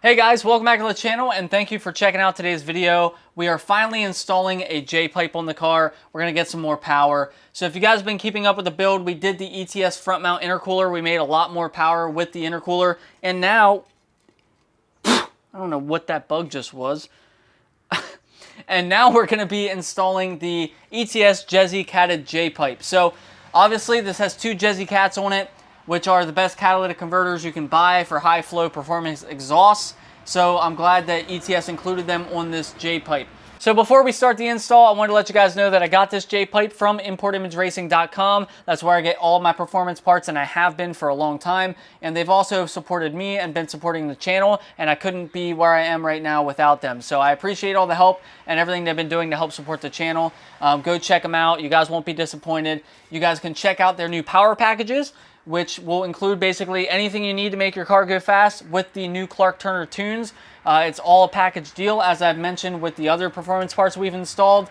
Hey guys, welcome back to the channel and thank you for checking out today's video. We are finally installing a Jpipe on the car. We're going to get some more power. So if you guys have been keeping up with the build, we did the ETS front mount intercooler. We made a lot more power with the intercooler. And now, I don't know what that bug just was. And now we're going to be installing the ETS Gesi Catted Jpipe. So obviously this has two Gesi Cats on it, which are the best catalytic converters you can buy for high flow performance exhausts. So I'm glad that ETS included them on this Jpipe. So before we start the install, I wanted to let you guys know that I got this Jpipe from importimageracing.com. That's where I get all my performance parts, and I have been for a long time. And they've also supported me and been supporting the channel, and I couldn't be where I am right now without them. So I appreciate all the help and everything they've been doing to help support the channel. Go check them out. You guys won't be disappointed. You guys can check out their new power packages, which will include basically anything you need to make your car go fast with the new Clark Turner tunes. It's all a package deal, as I've mentioned with the other performance parts we've installed.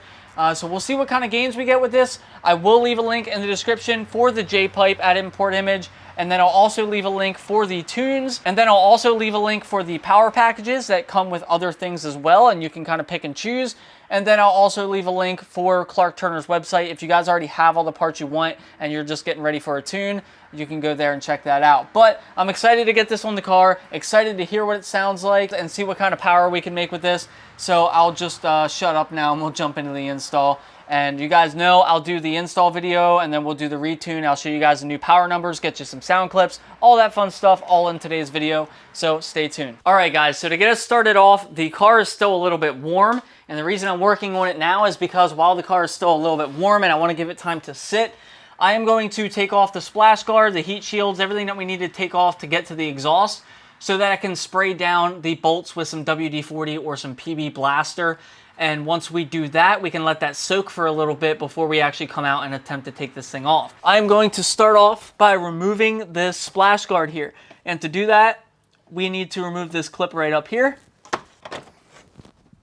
So we'll see what kind of gains we get with this. I will leave a link in the description for the Jpipe at Import Image, and then I'll also leave a link for the tunes, and then I'll also leave a link for the power packages that come with other things as well, and you can kind of pick and choose. And then I'll also leave a link for Clark Turner's website. If you guys already have all the parts you want and you're just getting ready for a tune, you can go there and check that out. But I'm excited to get this on the car, excited to hear what it sounds like and see what kind of power we can make with this. So I'll just shut up now and we'll jump into the install. And you guys know I'll do the install video and then we'll do the retune. I'll show you guys the new power numbers, get you some sound clips, all that fun stuff, all in today's video. So stay tuned. All right, guys, so to get us started off, the car is still a little bit warm. And the reason I'm working on it now is because while the car is still a little bit warm and I want to give it time to sit, I am going to take off the splash guard, the heat shields, everything that we need to take off to get to the exhaust so that I can spray down the bolts with some WD-40 or some PB Blaster. And once we do that, we can let that soak for a little bit before we actually come out and attempt to take this thing off. I am going to start off by removing this splash guard here. And to do that, we need to remove this clip right up here,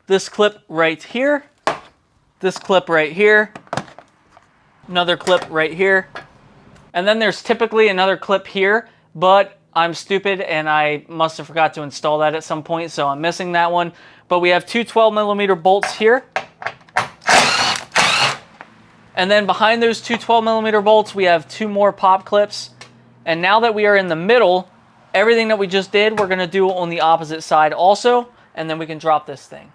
this clip right here, this clip right here, another clip right here, and then there's typically another clip here, but I'm stupid and I must have forgot to install that at some point, so I'm missing that one. But we have two 12mm bolts here, and then behind those two 12mm bolts we have two more pop clips. And now that we are in the middle, everything that we just did we're going to do on the opposite side also, and then we can drop this thing.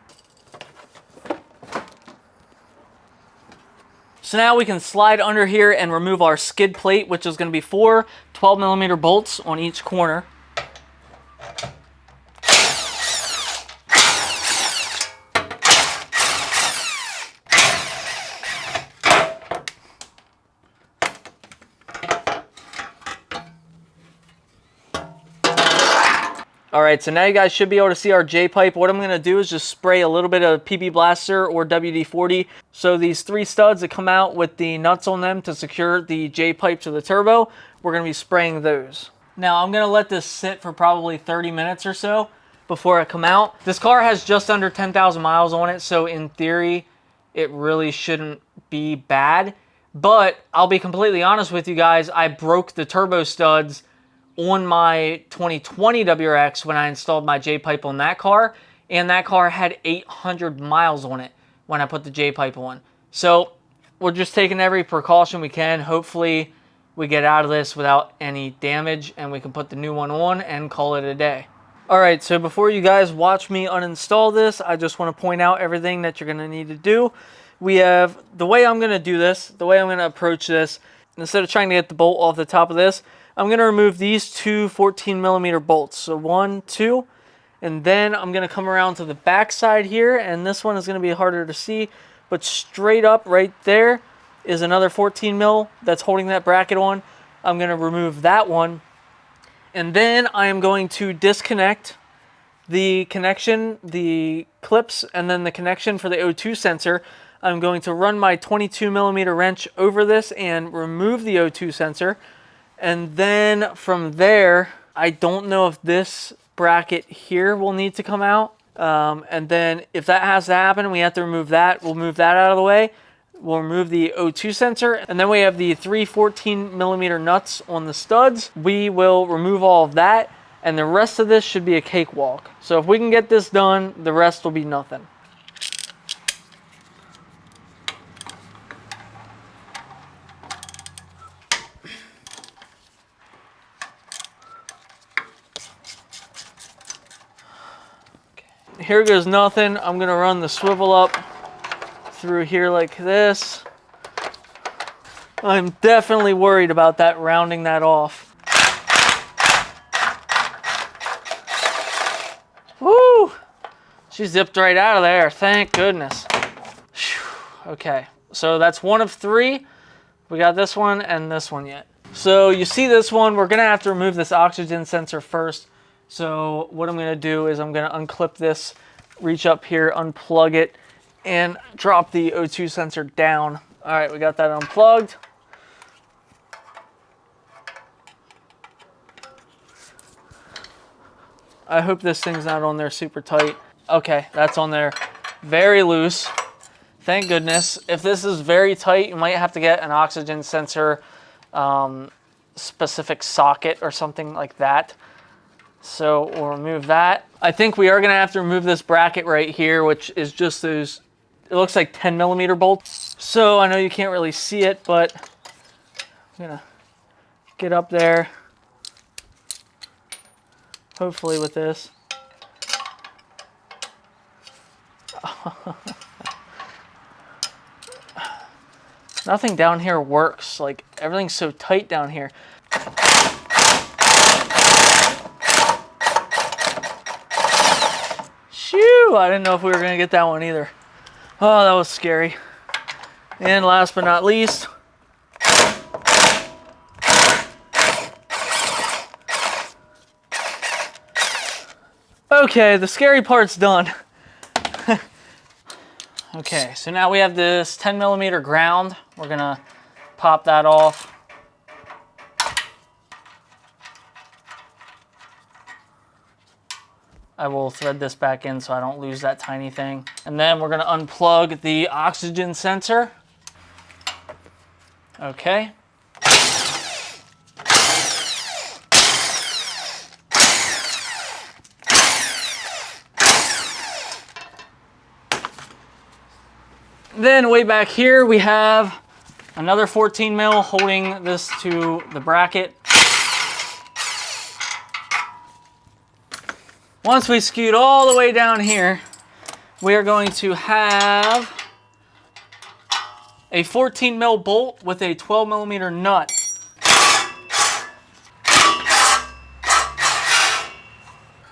So now we can slide under here and remove our skid plate, which is going to be four 12mm bolts on each corner. Alright, so now you guys should be able to see our Jpipe. What I'm going to do is just spray a little bit of PB Blaster or WD-40. So these three studs that come out with the nuts on them to secure the Jpipe to the turbo, we're going to be spraying those. Now I'm going to let this sit for probably 30 minutes or so before I come out. This car has just under 10,000 miles on it, so in theory it really shouldn't be bad. But I'll be completely honest with you guys, I broke the turbo studs on my 2020 WRX when I installed my Jpipe on that car, and that car had 800 miles on it when I put the Jpipe on. So we're just taking every precaution we can. Hopefully we get out of this without any damage and we can put the new one on and call it a day. Alright, so before you guys watch me uninstall this, I just want to point out everything that you're going to need to do. We have, the way I'm going to do this, the way I'm going to approach this, instead of trying to get the bolt off the top of this, I'm going to remove these two 14mm bolts. So 1, 2, and then I'm going to come around to the back side here, and this one is going to be harder to see, but straight up right there is another 14mm that's holding that bracket on. I'm going to remove that one, and then I am going to disconnect the connection, the clips, and then the connection for the O2 sensor. I'm going to run my 22mm wrench over this and remove the O2 sensor. And then from there, I don't know if this bracket here will need to come out. And then if that has to happen, we have to remove that. We'll move that out of the way. We'll remove the O2 sensor. And then we have the three 14mm nuts on the studs. We will remove all of that. and the rest of this should be a cakewalk. So if we can get this done, the rest will be nothing. Here goes nothing. I'm gonna run the swivel up through here like this. I'm definitely worried about that, rounding that off. Woo! She zipped right out of there, thank goodness. Whew. Okay, so that's one of three. We got this one and this one yet. So you see this one, we're gonna have to remove this oxygen sensor first. So what I'm gonna do is I'm gonna unclip this, reach up here, unplug it, and drop the O2 sensor down. All right, we got that unplugged. I hope this thing's not on there super tight. Okay, that's on there very loose. Thank goodness. If this is very tight, you might have to get an oxygen sensor specific socket or something like that. So we'll remove that. I think we are gonna have to remove this bracket right here, which is just those, it looks like 10mm bolts. So I know you can't really see it, but I'm gonna get up there, hopefully with this. Nothing down here works. Like, everything's so tight down here. Shoo! I didn't know if we were gonna get that one either. Oh, that was scary. And last but not least, okay, the scary part's done. Okay, so now we have this 10mm ground. We're gonna pop that off. I will thread this back in so I don't lose that tiny thing. And then we're gonna unplug the oxygen sensor. Okay. Then way back here we have another 14mm holding this to the bracket. Once we scoot all the way down here, we are going to have a 14mm bolt with a 12mm nut.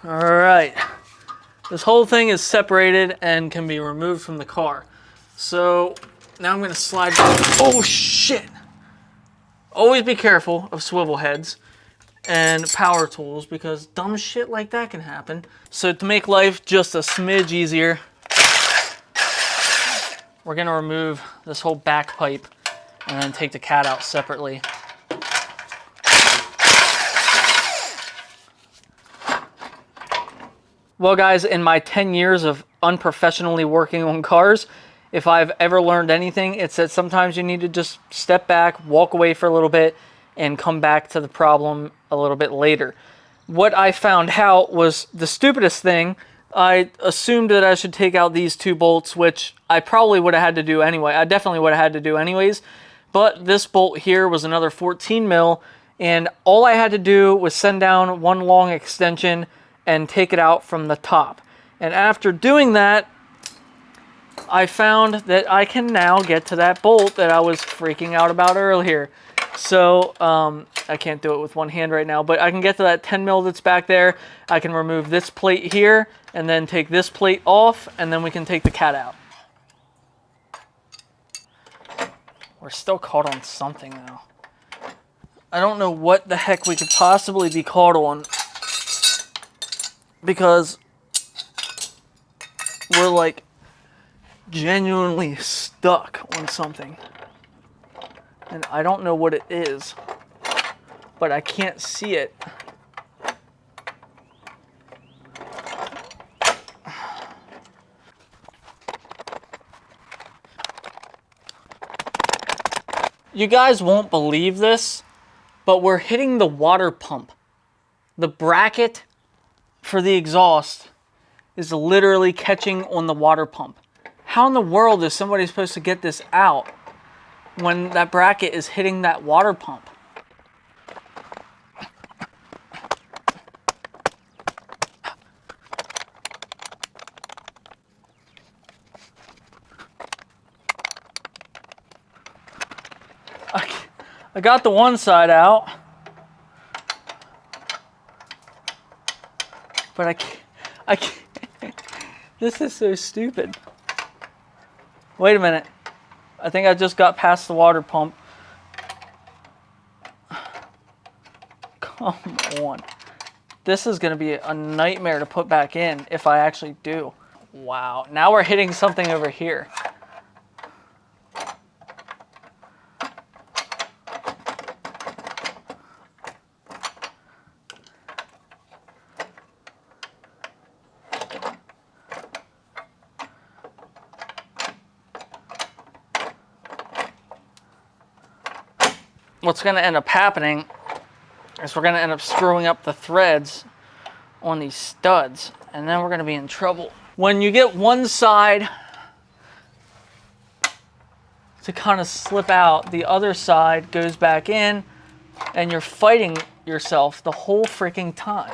All right, this whole thing is separated and can be removed from the car. So now I'm gonna slide back. Oh shit! Always be careful of swivel heads and power tools because dumb shit like that can happen. So to make life just a smidge easier, we're gonna remove this whole back pipe and then take the cat out separately. Well guys, in my 10 years of unprofessionally working on cars, if I've ever learned anything, it's that sometimes you need to just step back, walk away for a little bit, and come back to the problem a little bit later. What I found out was the stupidest thing. I assumed that I should take out these two bolts, which I probably would have had to do anyway. I definitely would have had to do anyways. But this bolt here was another 14mm, and all I had to do was send down one long extension and take it out from the top. And after doing that, I found that I can now get to that bolt that I was freaking out about earlier. So, I can't do it with one hand right now, but I can get to that 10mm that's back there. I can remove this plate here, and then take this plate off, and then we can take the cat out. We're still caught on something, though. I don't know what the heck we could possibly be caught on, because we're, like, genuinely stuck on something. And I don't know what it is, but I can't see it. You guys won't believe this, but we're hitting the water pump. The bracket for the exhaust is literally catching on the water pump. How in the world is somebody supposed to get this out when that bracket is hitting that water pump? I got the one side out, but I can't. This is so stupid. Wait a minute. I think I just got past the water pump. Come on. This is going to be a nightmare to put back in if I actually do. Wow. Now we're hitting something over here. What's going to end up happening is we're going to end up screwing up the threads on these studs, and then we're going to be in trouble. When you get one side to kind of slip out, the other side goes back in, and you're fighting yourself the whole freaking time.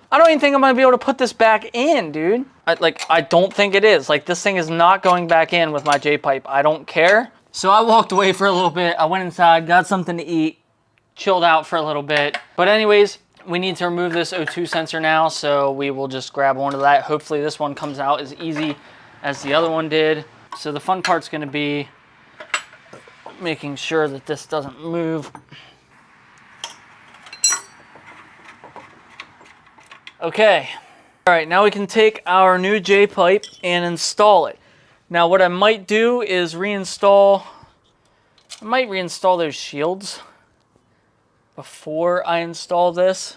I don't even think I'm gonna be able to put this back in, dude. I don't think it is. Like, this thing is not going back in with my Jpipe. I don't care. So I walked away for a little bit. I went inside, got something to eat, chilled out for a little bit. But anyways, we need to remove this O2 sensor now, so we will just grab onto that. Hopefully this one comes out as easy as the other one did. So the fun part's gonna be making sure that this doesn't move. Okay, all right, now we can take our new Jpipe and install it. Now what I might do is reinstall those shields before I install this.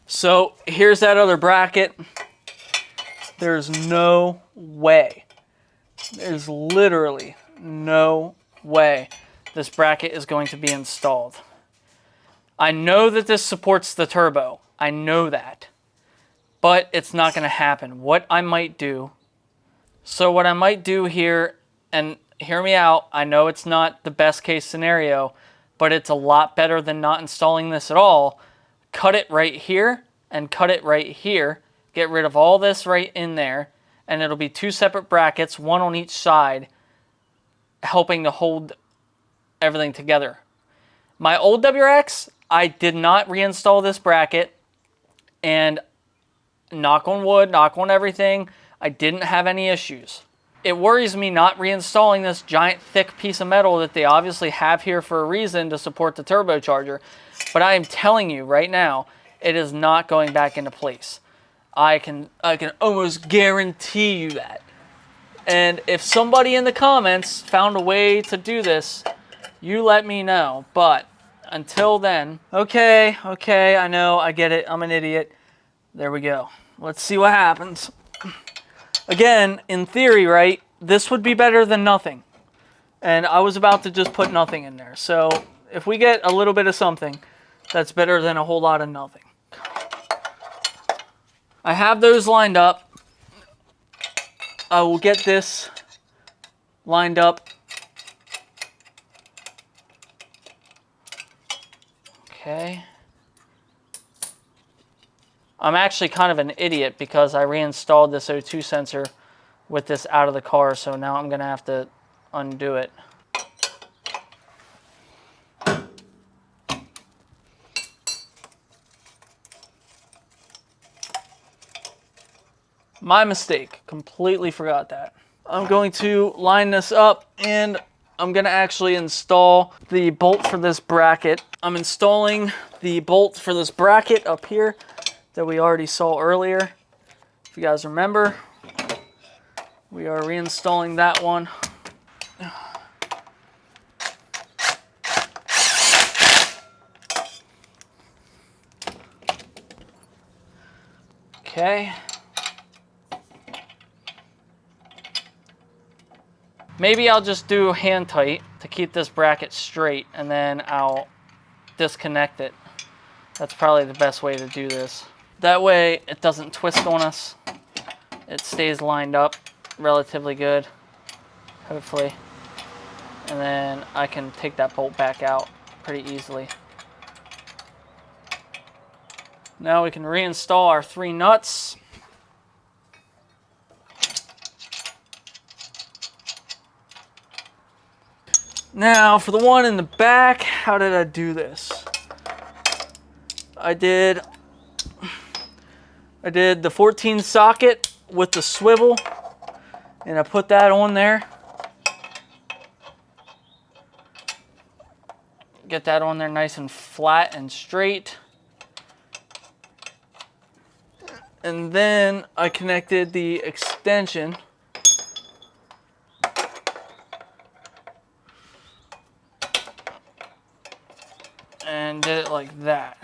So here's that other bracket. There's no way. There's literally no way this bracket is going to be installed. I know that this supports the turbo. I know that. But it's not going to happen. What I might do here, and hear me out, I know it's not the best case scenario, but it's a lot better than not installing this at all. Cut it right here and cut it right here. Get rid of all this right in there. And it'll be two separate brackets, one on each side, helping to hold everything together. My old WRX, I did not reinstall this bracket, and knock on wood, knock on everything, I didn't have any issues. It worries me not reinstalling this giant thick piece of metal that they obviously have here for a reason to support the turbocharger, but I am telling you right now, it is not going back into place. I can almost guarantee you that. And if somebody in the comments found a way to do this, you let me know. But until then, okay, I know, I get it, I'm an idiot. There we go. Let's see what happens. Again, in theory, right, this would be better than nothing. And I was about to just put nothing in there. So if we get a little bit of something, that's better than a whole lot of nothing. I have those lined up. I will get this lined up. Okay. I'm actually kind of an idiot because I reinstalled this O2 sensor with this out of the car, so now I'm going to have to undo it. My mistake. Completely forgot that. I'm going to line this up and I'm going to actually install the bolt for this bracket. I'm installing the bolt for this bracket up here that we already saw earlier. If you guys remember, we are reinstalling that one. Okay. Maybe I'll just do hand tight to keep this bracket straight, and then I'll disconnect it. That's probably the best way to do this. That way it doesn't twist on us. It stays lined up relatively good, hopefully. And then I can take that bolt back out pretty easily. Now we can reinstall our 3 nuts. Now for the one in the back, how did I do this? I did the 14 socket with the swivel, and I put that on there. Get that on there nice and flat and straight. And then I connected the extension and did it like that.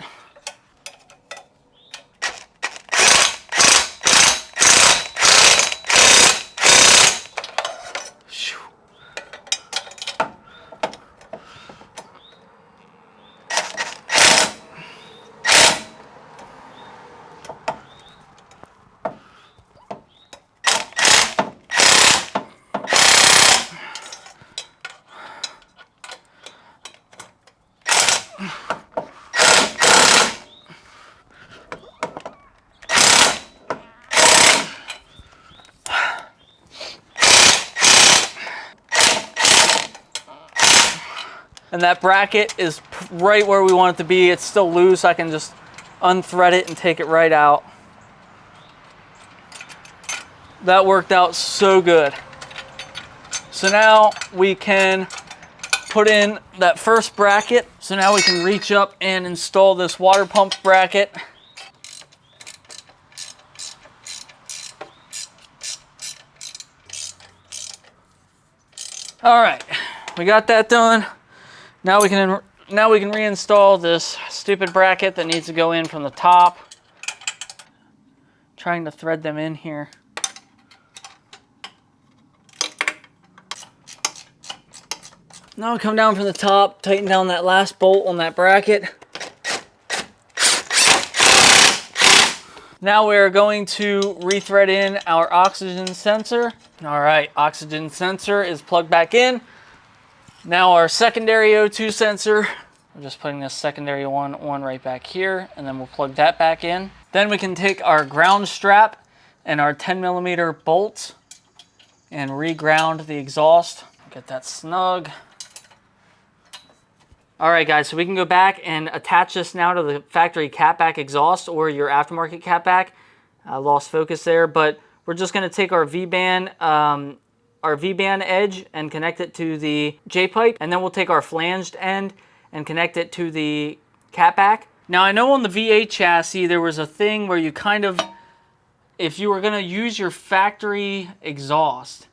And that bracket is right where we want it to be. It's still loose. I can just unthread it and take it right out. That worked out so good. So now we can put in that first bracket. So now we can reach up and install this water pump bracket. All right, we got that done. Now we can reinstall this stupid bracket that needs to go in from the top. Trying to thread them in here. Now come down from the top, tighten down that last bolt on that bracket. Now we're going to rethread in our oxygen sensor. All right, oxygen sensor is plugged back in. Now our secondary O2 sensor, I'm just putting this secondary one on right back here, and then we'll plug that back in. Then we can take our ground strap and our 10mm bolt and re-ground the exhaust. Get that snug. All right, guys, so we can go back and attach this now to the factory Catback exhaust or your aftermarket Catback. I lost focus there, but we're just going to take our V-band edge and connect it to the J-pipe, and then we'll take our flanged end and connect it to the Catback. Now I know on the V8 chassis there was a thing where you kind of, if you were going to use your factory exhaust,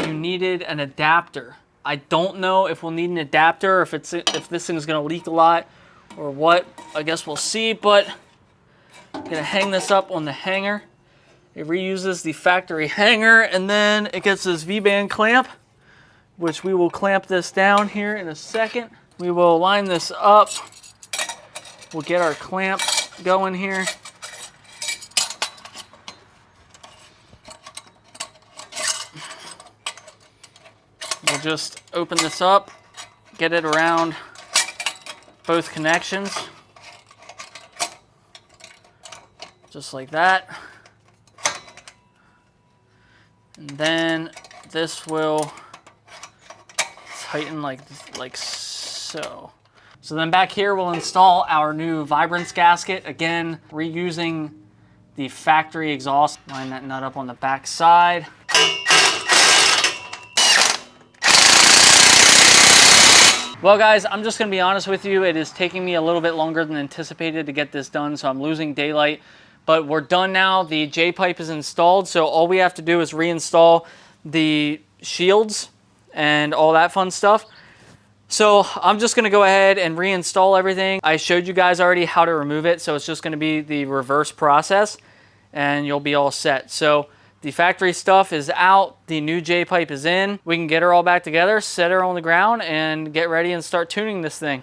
you needed an adapter. I don't know if we'll need an adapter, if this thing's going to leak a lot or what. I guess we'll see, but I'm going to hang this up on the hanger. It reuses the factory hanger, and then it gets this V-band clamp, which we will clamp this down here in a second. We will line this up. We'll get our clamp going here. We'll just open this up, get it around both connections, just like that. And then this will tighten like so. So then back here we'll install our new vibrance gasket. Again, reusing the factory exhaust. Line that nut up on the back side. Well guys, I'm just gonna be honest with you. It is taking me a little bit longer than anticipated to get this done, so I'm losing daylight. But we're done now. The J-pipe is installed, so all we have to do is reinstall the shields and all that fun stuff. So I'm just gonna go ahead and reinstall everything. I showed you guys already how to remove it, so it's just gonna be the reverse process. and you'll be all set. So the factory stuff is out, the new Jpipe is in. We can get her all back together, set her on the ground, and get ready and start tuning this thing.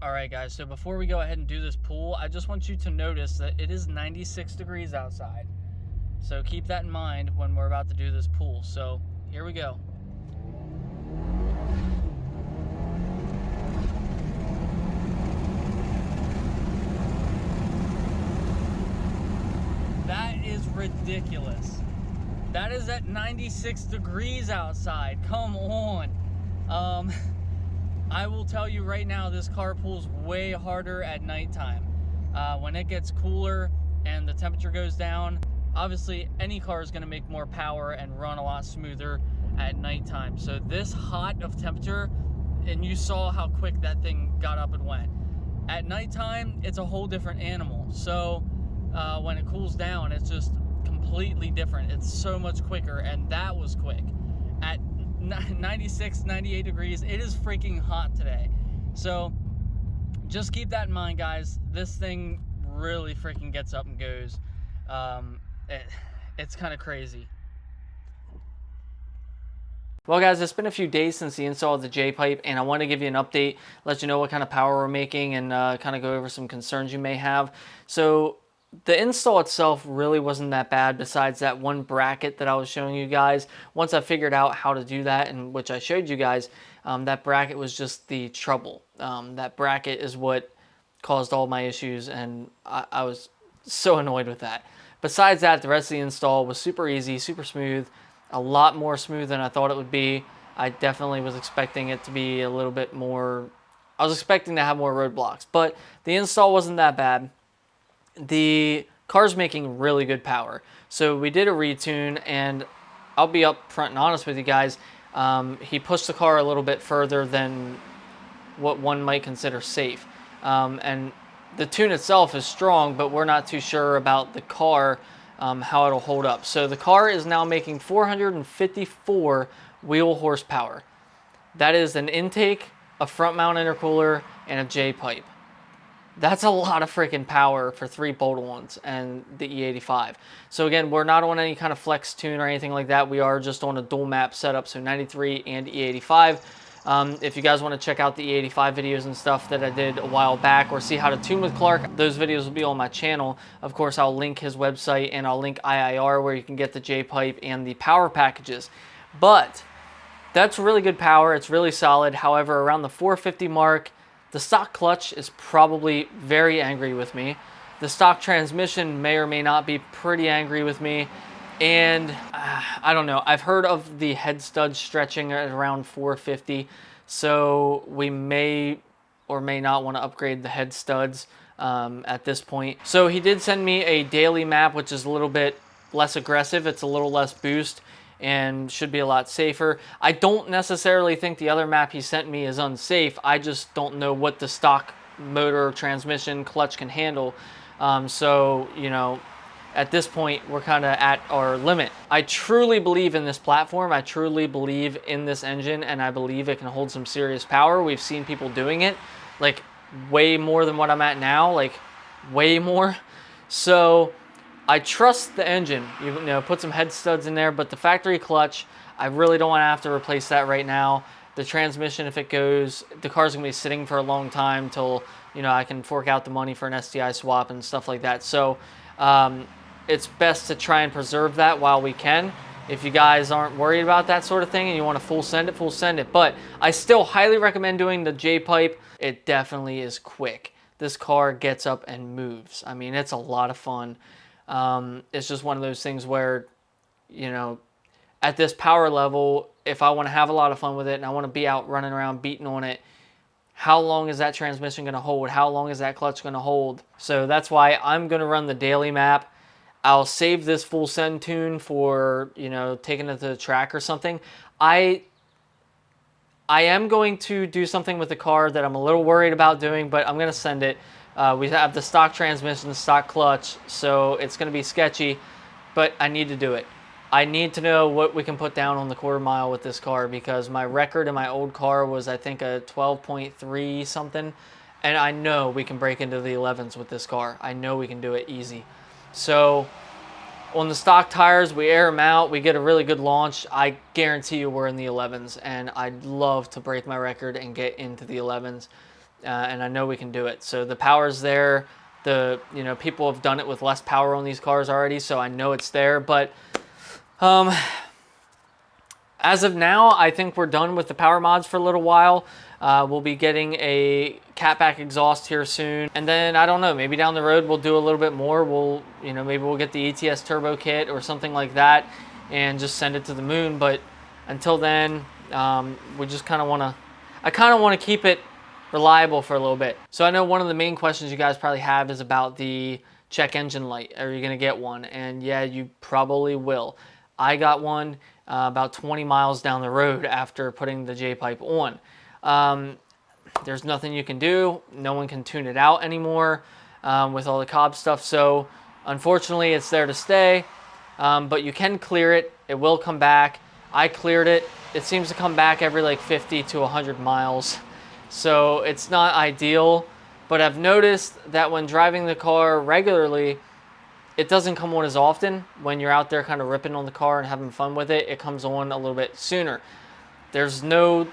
Alright guys, so before we go ahead and do this pull, I just want you to notice that it is 96 degrees outside. So keep that in mind when we're about to do this pull. So here we go. That is ridiculous. That is at 96 degrees outside. Come on. I will tell you right now, this car pulls way harder at nighttime. When it gets cooler and the temperature goes down, obviously any car is going to make more power and run a lot smoother at nighttime. So this hot of temperature, and you saw how quick that thing got up and went. At nighttime, it's a whole different animal. So when it cools down, it's just completely different. It's so much quicker, and that was quick. At 96, 98 degrees, it is freaking hot today. So just keep that in mind, guys. This thing really freaking gets up and goes. It's kind of crazy. Well guys, it's been a few days since the install of the Jpipe, and I want to give you an update, let you know what kind of power we're making, and kind of go over some concerns you may have. So the install itself really wasn't that bad, besides that one bracket that I was showing you guys. Once I figured out how to do that, and which I showed you guys, that bracket was just the trouble. That bracket is what caused all my issues, and I was so annoyed with that. Besides that, the rest of the install was super easy, super smooth, a lot more smooth than I thought it would be. I definitely was expecting it to be a little bit more, I was expecting to have more roadblocks, but the install wasn't that bad. The car's making really good power. So we did a retune, and I'll be upfront and honest with you guys. He pushed the car a little bit further than what one might consider safe. And the tune itself is strong, but we're not too sure about the car, how it'll hold up. So the car is now making 454 wheel horsepower. That is an intake, a front mount intercooler, and a Jpipe. That's a lot of freaking power for 3 bolt-ons and the E85. So again, we're not on any kind of flex tune or anything like that. We are just on a dual map setup, so 93 and E85. If you guys want to check out the E85 videos and stuff that I did a while back, or see how to tune with Clark, those videos will be on my channel. Of course, I'll link his website, and I'll link AERO where you can get the Jpipe and the power packages. But that's really good power. It's really solid. However, around the 450 mark, the stock clutch is probably very angry with me. The stock transmission may or may not be pretty angry with me. And I don't know. I've heard of the head studs stretching at around 450. So we may or may not want to upgrade the head studs at this point. So he did send me a daily map, which is a little bit less aggressive. It's a little less boost and should be a lot safer. I don't necessarily think the other map he sent me is unsafe. I just don't know what the stock motor, transmission, clutch can handle. So, you know, at this point, we're kind of at our limit. I truly believe in this platform. I truly believe in this engine, and I believe it can hold some serious power. We've seen people doing it, like way more than what I'm at now, like way more. So I trust the engine. You know, put some head studs in there, but the factory clutch, I really don't want to have to replace that right now. The transmission, if it goes, the car's gonna be sitting for a long time till, you know, I can fork out the money for an STI swap and stuff like that. So it's best to try and preserve that while we can. If you guys aren't worried about that sort of thing and you want to full send it. But I still highly recommend doing the Jpipe. It definitely is quick. This car gets up and moves. I mean, it's a lot of fun. It's just one of those things where, you know, at this power level, if I want to have a lot of fun with it and I want to be out running around beating on it, how long is that transmission going to hold? How long is that clutch going to hold? So that's why I'm going to run the daily map. I'll save this full send tune for, you know, taking it to the track or something. I am going to do something with the car that I'm a little worried about doing, but I'm going to send it. We have the stock transmission, the stock clutch, so it's going to be sketchy, but I need to do it. I need to know what we can put down on the quarter mile with this car, because my record in my old car was, I think, a 12.3 something, and I know we can break into the 11s with this car. I know we can do it easy. So on the stock tires, we air them out, we get a really good launch. I guarantee you we're in the 11s, and I'd love to break my record and get into the 11s, and I know we can do it. So the power's there. You know, people have done it with less power on these cars already, so I know it's there. But as of now, I think we're done with the power mods for a little while. We'll be getting a Catback exhaust here soon, and then I don't know, maybe down the road we'll do a little bit more. You know, maybe we'll get the ETS turbo kit or something like that and just send it to the moon. But until then, we just kind of want to, I kind of want to keep it reliable for a little bit. So I know one of the main questions you guys probably have is about the check engine light. Are you going to get one? And yeah, you probably will. I got one about 20 miles down the road after putting the Jpipe on. There's nothing you can do. No one can tune it out anymore with all the Cobb stuff. So unfortunately, it's there to stay. But you can clear it. It will come back. I cleared it. It seems to come back every like 50 to 100 miles. So it's not ideal. But I've noticed that when driving the car regularly, it doesn't come on as often. When you're out there kind of ripping on the car and having fun with it, it comes on a little bit sooner. There's no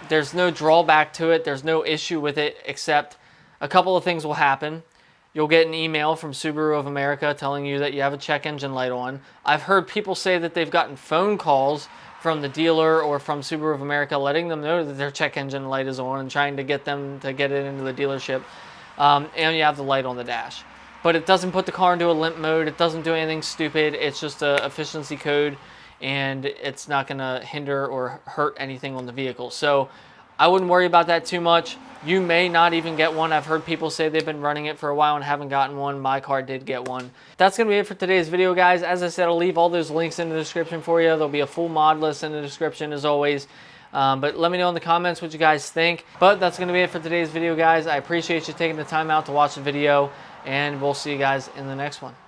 drawback to it. There's no issue with it, except a couple of things will happen. You'll get an email from Subaru of America telling you that you have a check engine light on. I've heard people say that they've gotten phone calls from the dealer or from Subaru of America letting them know that their check engine light is on and trying to get them to get it into the dealership. And you have the light on the dash. But it doesn't put the car into a limp mode. It doesn't do anything stupid. It's just a efficiency code, and it's not going to hinder or hurt anything on the vehicle. So I wouldn't worry about that too much. You may not even get one. I've heard people say they've been running it for a while and haven't gotten one. My car did get one. That's going to be it for today's video, guys. As I said, I'll leave all those links in the description for you. There'll be a full mod list in the description as always. But let me know in the comments what you guys think. But that's going to be it for today's video, guys. I appreciate you taking the time out to watch the video, and we'll see you guys in the next one.